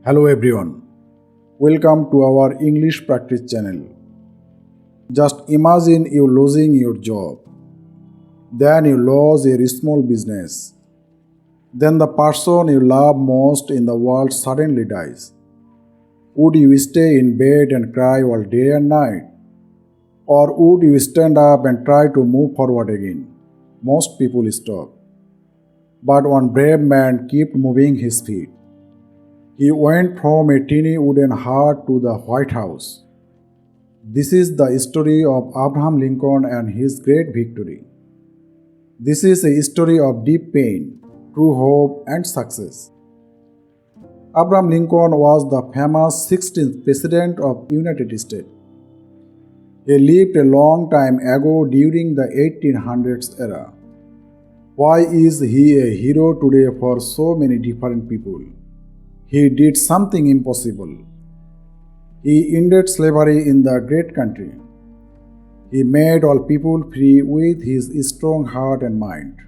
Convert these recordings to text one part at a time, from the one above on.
Hello everyone. Welcome to our English practice channel. Just imagine you losing your job. Then you lose your small business. Then the person you love most in the world suddenly dies. Would you stay in bed and cry all day and night? Or would you stand up and try to move forward again? Most people stop. But one brave man kept moving his feet. He went from a tiny wooden hut to the White House. This is the story of Abraham Lincoln and his great victory. This is a story of deep pain, true hope, and success. Abraham Lincoln was the famous 16th President of the United States. He lived a long time ago during the 1800s era. Why is he a hero today for so many different people? He did something impossible. He ended slavery in the great country. He made all people free with his strong heart and mind.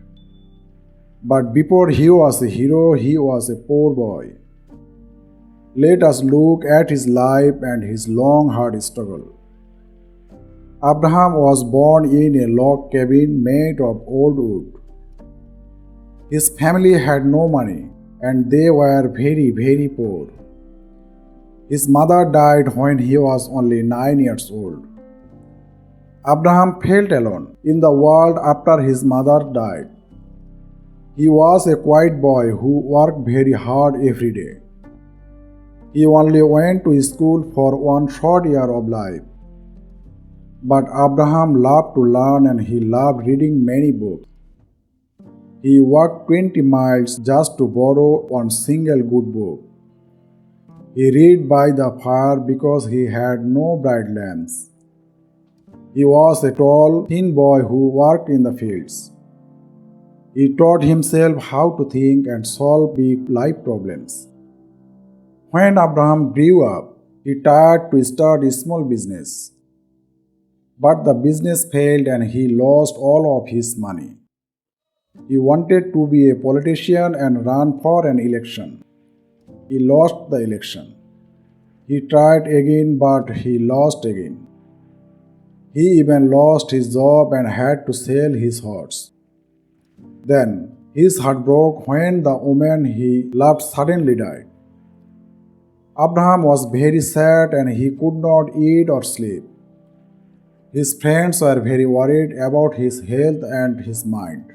But before he was a hero, he was a poor boy. Let us look at his life and his long, hard struggle. Abraham was born in a log cabin made of old wood. His family had no money, and they were very, very poor. His mother died when he was only 9 years old. Abraham felt alone in the world after his mother died. He was a quiet boy who worked very hard every day. He only went to school for one short year of life. But Abraham loved to learn and he loved reading many books. He walked 20 miles just to borrow one single good book. He read by the fire because he had no bright lamps. He was a tall, thin boy who worked in the fields. He taught himself how to think and solve big life problems. When Abraham grew up, he tried to start a small business. But the business failed and he lost all of his money. He wanted to be a politician and run for an election. He lost the election. He tried again, but he lost again. He even lost his job and had to sell his horse. Then his heart broke when the woman he loved suddenly died. Abraham was very sad and he could not eat or sleep. His friends were very worried about his health and his mind.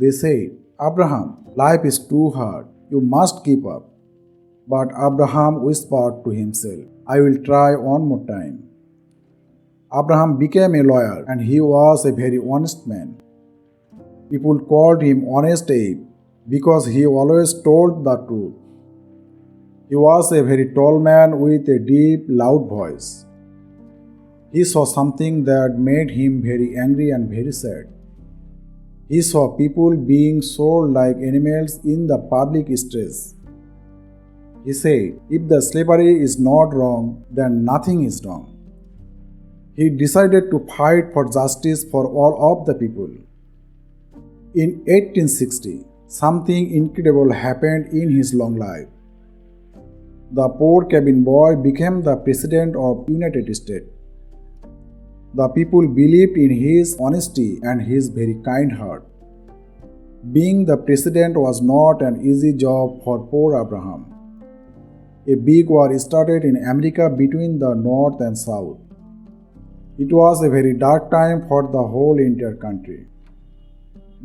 They said, "Abraham, life is too hard. You must keep up." But Abraham whispered to himself, "I will try one more time." Abraham became a lawyer and he was a very honest man. People called him Honest Abe because he always told the truth. He was a very tall man with a deep, loud voice. He saw something that made him very angry and very sad. He saw people being sold like animals in the public streets. He said, if the slavery is not wrong, then nothing is wrong. He decided to fight for justice for all of the people. In 1860, something incredible happened in his long life. The poor cabin boy became the president of the United States. The people believed in his honesty and his very kind heart. Being the president was not an easy job for poor Abraham. A big war started in America between the North and South. It was a very dark time for the whole entire country.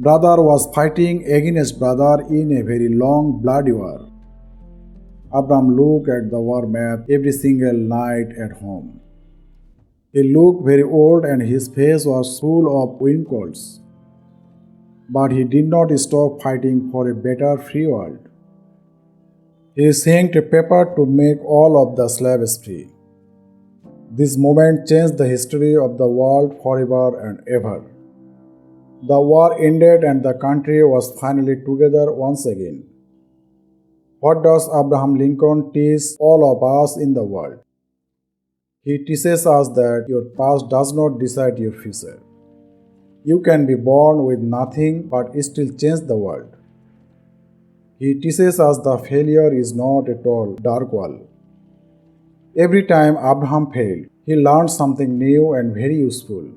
Brother was fighting against brother in a very long, bloody war. Abraham looked at the war map every single night at home. He looked very old and his face was full of wrinkles. But he did not stop fighting for a better free world. He signed a paper to make all of the slaves free. This moment changed the history of the world forever and ever. The war ended and the country was finally together once again. What does Abraham Lincoln teach all of us in the world? He teaches us that your past does not decide your future. You can be born with nothing but still change the world. He teaches us the failure is not a tall, dark wall. Every time Abraham failed, he learned something new and very useful.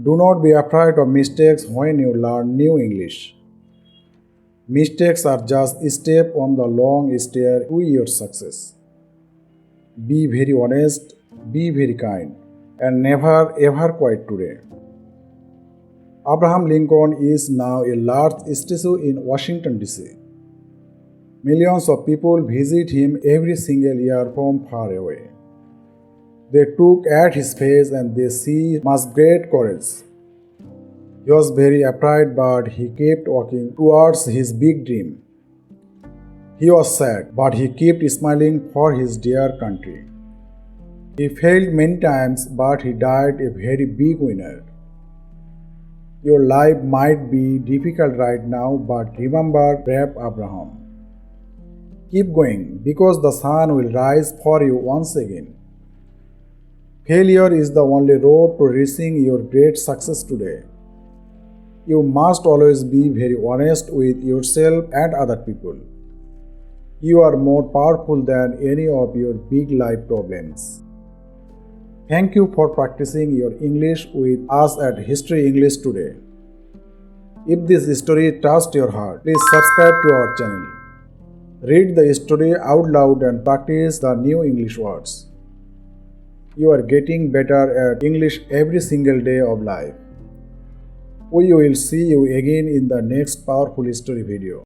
Do not be afraid of mistakes when you learn new English. Mistakes are just a step on the long stair to your success. Be very honest, be very kind, and never ever quit today. Abraham Lincoln is now a large statue in Washington, D.C. Millions of people visit him every single year from far away. They look at his face and they see much great courage. He was very afraid, but he kept walking towards his big dream. He was sad, but he kept smiling for his dear country. He failed many times, but he died a very big winner. Your life might be difficult right now, but remember brave Abraham. Keep going, because the sun will rise for you once again. Failure is the only road to reaching your great success today. You must always be very honest with yourself and other people. You are more powerful than any of your big life problems. Thank you for practicing your English with us at History English today. If this story touched your heart, please subscribe to our channel. Read the story out loud and practice the new English words. You are getting better at English every single day of life. We will see you again in the next powerful story video.